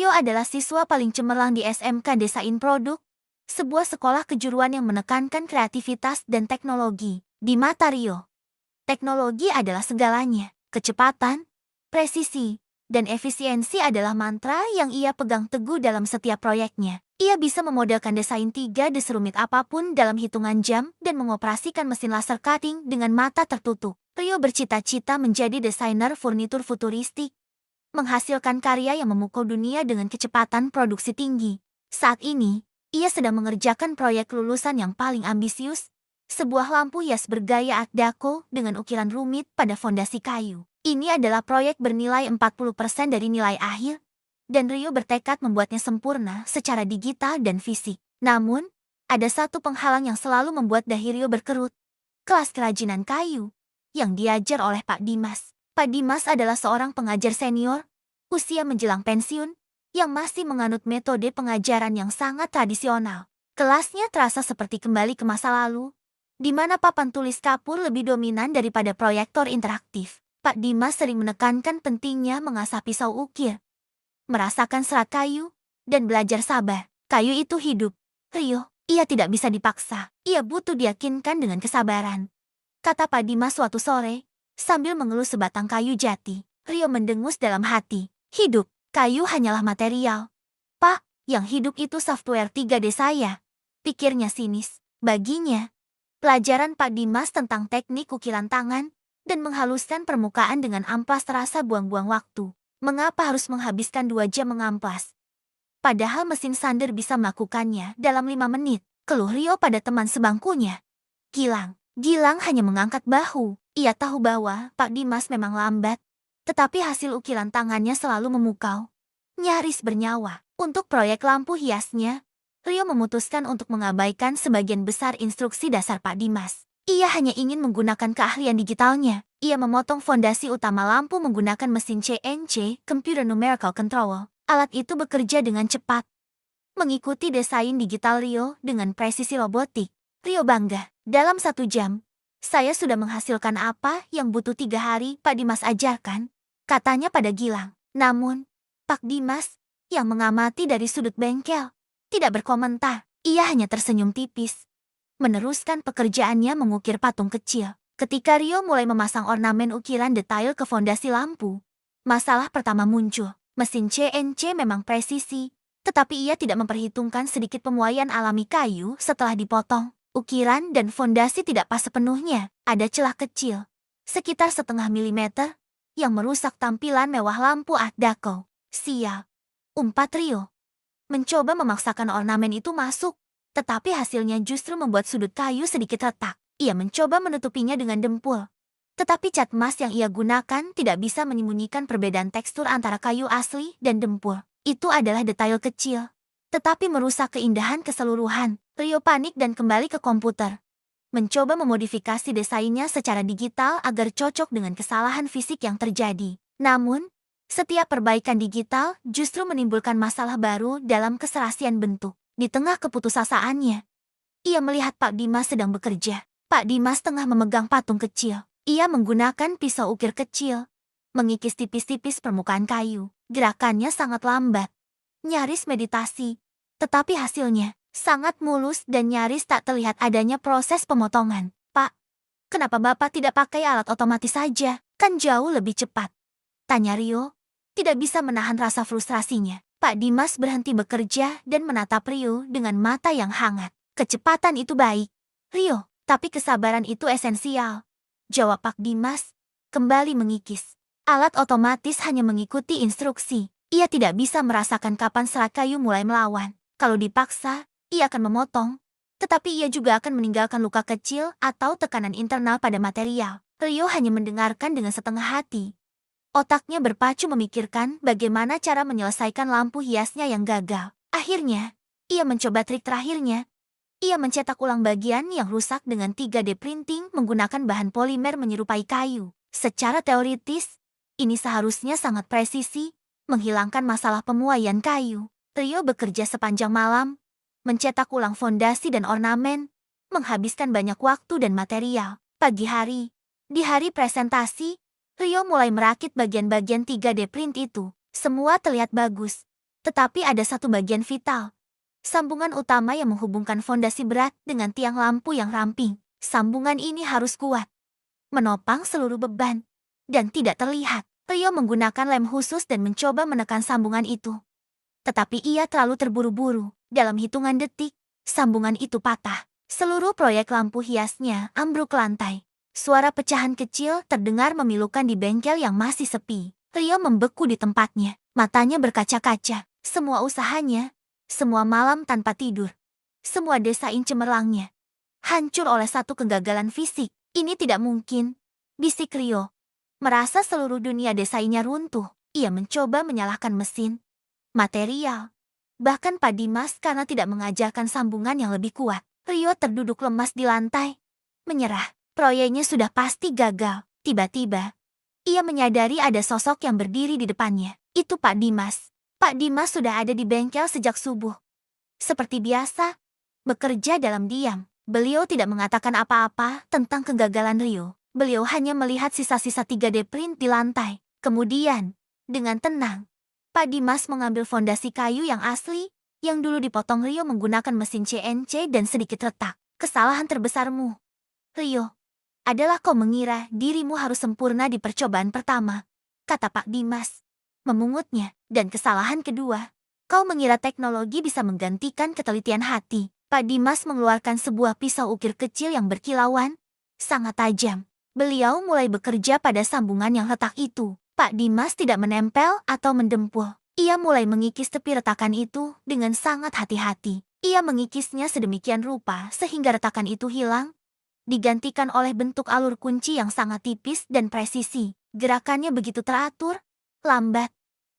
Rio adalah siswa paling cemerlang di SMK Desain Produk, sebuah sekolah kejuruan yang menekankan kreativitas dan teknologi. Di mata Rio, teknologi adalah segalanya. Kecepatan, presisi, dan efisiensi adalah mantra yang ia pegang teguh dalam setiap proyeknya. Ia bisa memodelkan desain 3D serumit apapun dalam hitungan jam dan mengoperasikan mesin laser cutting dengan mata tertutup. Rio bercita-cita menjadi desainer furnitur futuristik, menghasilkan karya yang memukau dunia dengan kecepatan produksi tinggi. Saat ini, ia sedang mengerjakan proyek lulusan yang paling ambisius, sebuah lampu hias bergaya Art Deco dengan ukiran rumit pada fondasi kayu. Ini adalah proyek bernilai 40% dari nilai akhir, dan Rio bertekad membuatnya sempurna secara digital dan fisik. Namun, ada satu penghalang yang selalu membuat dahi Rio berkerut. Kelas kerajinan kayu yang diajar oleh Pak Dimas. Pak Dimas adalah seorang pengajar senior, usia menjelang pensiun, yang masih menganut metode pengajaran yang sangat tradisional. Kelasnya terasa seperti kembali ke masa lalu, di mana papan tulis kapur lebih dominan daripada proyektor interaktif. Pak Dimas sering menekankan pentingnya mengasah pisau ukir, merasakan serat kayu, dan belajar sabar. Kayu itu hidup. Rio, ia tidak bisa dipaksa. Ia butuh diyakinkan dengan kesabaran, kata Pak Dimas suatu sore, sambil mengelus sebatang kayu jati. Rio mendengus dalam hati. Hidup, kayu hanyalah material. Pak, yang hidup itu software 3D saya, pikirnya sinis. Baginya, pelajaran Pak Dimas tentang teknik ukiran tangan dan menghaluskan permukaan dengan amplas terasa buang-buang waktu. Mengapa harus menghabiskan 2 jam mengamplas? Padahal mesin sander bisa melakukannya dalam 5 menit, keluh Rio pada teman sebangkunya. Gilang hanya mengangkat bahu. Ia tahu bahwa Pak Dimas memang lambat, tetapi hasil ukiran tangannya selalu memukau, nyaris bernyawa. Untuk proyek lampu hiasnya, Rio memutuskan untuk mengabaikan sebagian besar instruksi dasar Pak Dimas. Ia hanya ingin menggunakan keahlian digitalnya. Ia memotong fondasi utama lampu menggunakan mesin CNC, Computer Numerical Control. Alat itu bekerja dengan cepat, mengikuti desain digital Rio dengan presisi robotik. Rio bangga. Dalam 1 jam, saya sudah menghasilkan apa yang butuh 3 hari Pak Dimas ajarkan, katanya pada Gilang. Namun, Pak Dimas, yang mengamati dari sudut bengkel, tidak berkomentar. Ia hanya tersenyum tipis, meneruskan pekerjaannya mengukir patung kecil. Ketika Rio mulai memasang ornamen ukiran detail ke fondasi lampu, masalah pertama muncul. Mesin CNC memang presisi, tetapi ia tidak memperhitungkan sedikit pemuaian alami kayu setelah dipotong. Ukiran dan fondasi tidak pas sepenuhnya. Ada celah kecil, sekitar setengah milimeter, yang merusak tampilan mewah lampu Art Deco. Sial, umpat Rio. Mencoba memaksakan ornamen itu masuk, tetapi hasilnya justru membuat sudut kayu sedikit retak. Ia mencoba menutupinya dengan dempul, tetapi cat emas yang ia gunakan tidak bisa menyembunyikan perbedaan tekstur antara kayu asli dan dempul. Itu adalah detail kecil, tetapi merusak keindahan keseluruhan. Rio panik dan kembali ke komputer, mencoba memodifikasi desainnya secara digital agar cocok dengan kesalahan fisik yang terjadi. Namun, setiap perbaikan digital justru menimbulkan masalah baru dalam keserasian bentuk. Di tengah keputusasaannya, ia melihat Pak Dimas sedang bekerja. Pak Dimas tengah memegang patung kecil. Ia menggunakan pisau ukir kecil, mengikis tipis-tipis permukaan kayu. Gerakannya sangat lambat, nyaris meditasi, tetapi hasilnya sangat mulus dan nyaris tak terlihat adanya proses pemotongan. Pak, kenapa Bapak tidak pakai alat otomatis saja? Kan jauh lebih cepat, tanya Rio, tidak bisa menahan rasa frustrasinya. Pak Dimas berhenti bekerja dan menatap Rio dengan mata yang hangat. Kecepatan itu baik, Rio, tapi kesabaran itu esensial, jawab Pak Dimas, kembali mengikis. Alat otomatis hanya mengikuti instruksi. Ia tidak bisa merasakan kapan serat kayu mulai melawan. Kalau dipaksa, ia akan memotong, tetapi ia juga akan meninggalkan luka kecil atau tekanan internal pada material. Rio hanya mendengarkan dengan setengah hati. Otaknya berpacu memikirkan bagaimana cara menyelesaikan lampu hiasnya yang gagal. Akhirnya, ia mencoba trik terakhirnya. Ia mencetak ulang bagian yang rusak dengan 3D printing menggunakan bahan polimer menyerupai kayu. Secara teoritis, ini seharusnya sangat presisi, menghilangkan masalah pemuaian kayu. Rio bekerja sepanjang malam, mencetak ulang fondasi dan ornamen, menghabiskan banyak waktu dan material. Pagi hari, di hari presentasi, Rio mulai merakit bagian-bagian 3D print itu. Semua terlihat bagus, Tetapi ada satu bagian vital. Sambungan utama yang menghubungkan fondasi berat dengan tiang lampu yang ramping. Sambungan ini harus kuat, menopang seluruh beban, dan tidak terlihat. Rio menggunakan lem khusus dan mencoba menekan sambungan itu. Tetapi ia terlalu terburu-buru. Dalam hitungan detik, sambungan itu patah. Seluruh proyek lampu hiasnya ambruk ke lantai. Suara pecahan kecil terdengar memilukan di bengkel yang masih sepi. Rio membeku di tempatnya. Matanya berkaca-kaca. Semua usahanya, semua malam tanpa tidur, semua desain cemerlangnya, hancur oleh satu kegagalan fisik. Ini tidak mungkin, bisik Rio. Merasa seluruh dunia desainnya runtuh. Ia mencoba menyalahkan mesin, material, bahkan Pak Dimas karena tidak mengajarkan sambungan yang lebih kuat. Rio terduduk lemas di lantai, menyerah. Proyeknya sudah pasti gagal. Tiba-tiba, ia menyadari ada sosok yang berdiri di depannya. Itu Pak Dimas. Pak Dimas sudah ada di bengkel sejak subuh. Seperti biasa, bekerja dalam diam. Beliau tidak mengatakan apa-apa tentang kegagalan Rio. Beliau hanya melihat sisa-sisa 3D print di lantai. Kemudian, dengan tenang, Pak Dimas mengambil fondasi kayu yang asli, yang dulu dipotong Rio menggunakan mesin CNC dan sedikit retak. Kesalahan terbesarmu, Rio, adalah kau mengira dirimu harus sempurna di percobaan pertama, kata Pak Dimas, memungutnya. Dan kesalahan kedua, kau mengira teknologi bisa menggantikan ketelitian hati. Pak Dimas mengeluarkan sebuah pisau ukir kecil yang berkilauan, sangat tajam. Beliau mulai bekerja pada sambungan yang retak itu. Pak Dimas tidak menempel atau mendempul. Ia mulai mengikis tepi retakan itu dengan sangat hati-hati. Ia mengikisnya sedemikian rupa sehingga retakan itu hilang, digantikan oleh bentuk alur kunci yang sangat tipis dan presisi. Gerakannya begitu teratur, lambat,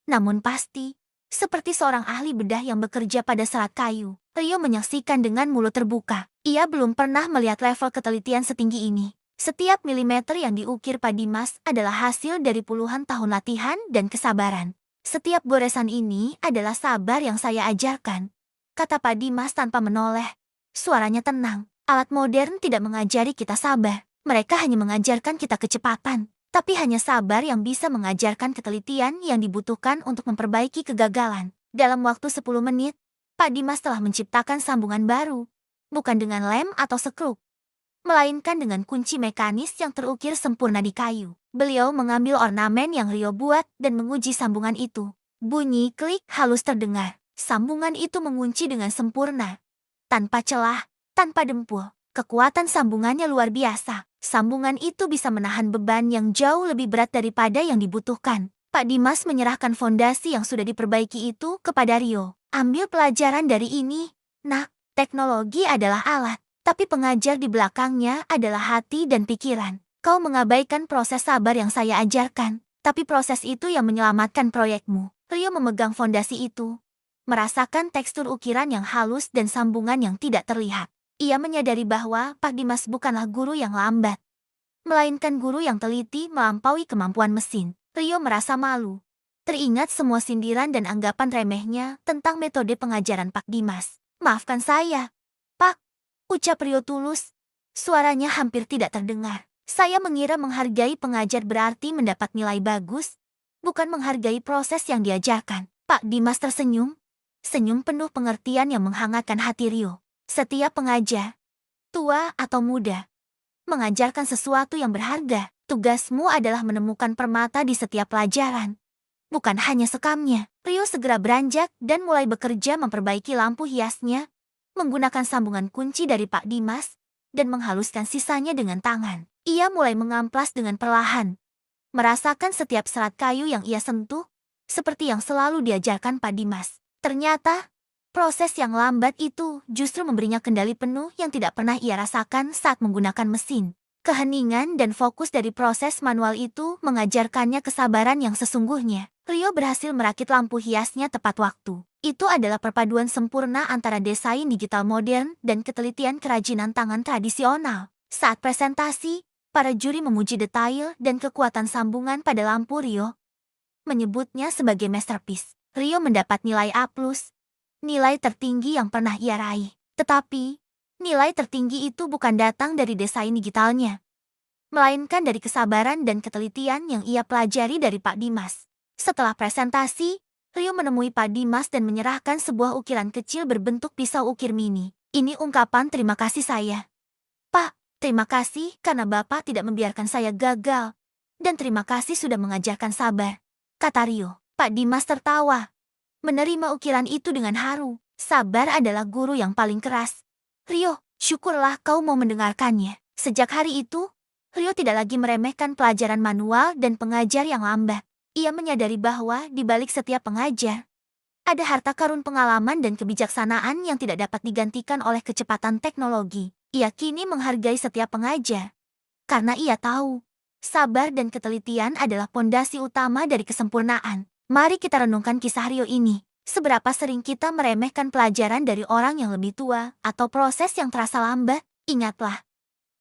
namun pasti, seperti seorang ahli bedah yang bekerja pada serat kayu. Rio menyaksikan dengan mulut terbuka. Ia belum pernah melihat level ketelitian setinggi ini. Setiap milimeter yang diukir Pak Dimas adalah hasil dari puluhan tahun latihan dan kesabaran. Setiap goresan ini adalah sabar yang saya ajarkan, kata Pak Dimas tanpa menoleh. Suaranya tenang. Alat modern tidak mengajari kita sabar. Mereka hanya mengajarkan kita kecepatan. Tapi hanya sabar yang bisa mengajarkan ketelitian yang dibutuhkan untuk memperbaiki kegagalan. Dalam waktu 10 menit, Pak Dimas telah menciptakan sambungan baru. Bukan dengan lem atau sekrup, melainkan dengan kunci mekanis yang terukir sempurna di kayu. Beliau mengambil ornamen yang Rio buat dan menguji sambungan itu. Bunyi klik halus terdengar. Sambungan itu mengunci dengan sempurna, tanpa celah, tanpa dempul. Kekuatan sambungannya luar biasa. Sambungan itu bisa menahan beban yang jauh lebih berat daripada yang dibutuhkan. Pak Dimas menyerahkan fondasi yang sudah diperbaiki itu kepada Rio. Ambil pelajaran dari ini, nak. Teknologi adalah alat, tapi pengajar di belakangnya adalah hati dan pikiran. Kau mengabaikan proses sabar yang saya ajarkan, tapi proses itu yang menyelamatkan proyekmu. Rio memegang fondasi itu, merasakan tekstur ukiran yang halus dan sambungan yang tidak terlihat. Ia menyadari bahwa Pak Dimas bukanlah guru yang lambat, melainkan guru yang teliti melampaui kemampuan mesin. Rio merasa malu. Teringat semua sindiran dan anggapan remehnya tentang metode pengajaran Pak Dimas. Maafkan saya, Pak, ucap Rio tulus. Suaranya hampir tidak terdengar. Saya mengira menghargai pengajar berarti mendapat nilai bagus, bukan menghargai proses yang diajarkan. Pak Dimas tersenyum, senyum penuh pengertian yang menghangatkan hati Rio. Setiap pengajar, tua atau muda, mengajarkan sesuatu yang berharga. Tugasmu adalah menemukan permata di setiap pelajaran, bukan hanya sekamnya. Rio segera beranjak dan mulai bekerja memperbaiki lampu hiasnya, menggunakan sambungan kunci dari Pak Dimas, dan menghaluskan sisanya dengan tangan. Ia mulai mengamplas dengan perlahan, merasakan setiap serat kayu yang ia sentuh, seperti yang selalu diajarkan Pak Dimas. Ternyata, proses yang lambat itu justru memberinya kendali penuh yang tidak pernah ia rasakan saat menggunakan mesin. Keheningan dan fokus dari proses manual itu mengajarkannya kesabaran yang sesungguhnya. Rio berhasil merakit lampu hiasnya tepat waktu. Itu adalah perpaduan sempurna antara desain digital modern dan ketelitian kerajinan tangan tradisional. Saat presentasi, para juri memuji detail dan kekuatan sambungan pada lampu Rio, menyebutnya sebagai masterpiece. Rio mendapat nilai A+, nilai tertinggi yang pernah ia raih. Tetapi, nilai tertinggi itu bukan datang dari desain digitalnya, melainkan dari kesabaran dan ketelitian yang ia pelajari dari Pak Dimas. Setelah presentasi, Rio menemui Pak Dimas dan menyerahkan sebuah ukiran kecil berbentuk pisau ukir mini. Ini ungkapan terima kasih saya. Pak, terima kasih karena Bapak tidak membiarkan saya gagal. Dan terima kasih sudah mengajarkan sabar, kata Rio. Pak Dimas tertawa, menerima ukiran itu dengan haru. Sabar adalah guru yang paling keras. Rio, syukurlah kau mau mendengarkannya. Sejak hari itu, Rio tidak lagi meremehkan pelajaran manual dan pengajar yang lambat. Ia menyadari bahwa di balik setiap pengajar, ada harta karun pengalaman dan kebijaksanaan yang tidak dapat digantikan oleh kecepatan teknologi. Ia kini menghargai setiap pengajar, karena ia tahu, sabar dan ketelitian adalah pondasi utama dari kesempurnaan. Mari kita renungkan kisah Rio ini. Seberapa sering kita meremehkan pelajaran dari orang yang lebih tua atau proses yang terasa lambat? Ingatlah,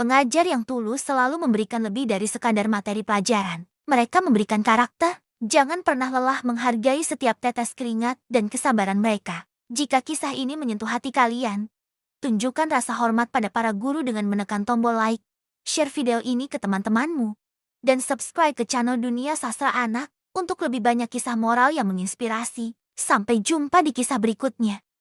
pengajar yang tulus selalu memberikan lebih dari sekadar materi pelajaran. Mereka memberikan karakter. Jangan pernah lelah menghargai setiap tetes keringat dan kesabaran mereka. Jika kisah ini menyentuh hati kalian, tunjukkan rasa hormat pada para guru dengan menekan tombol like, share video ini ke teman-temanmu, dan subscribe ke channel Dunia Sastra Anak untuk lebih banyak kisah moral yang menginspirasi. Sampai jumpa di kisah berikutnya.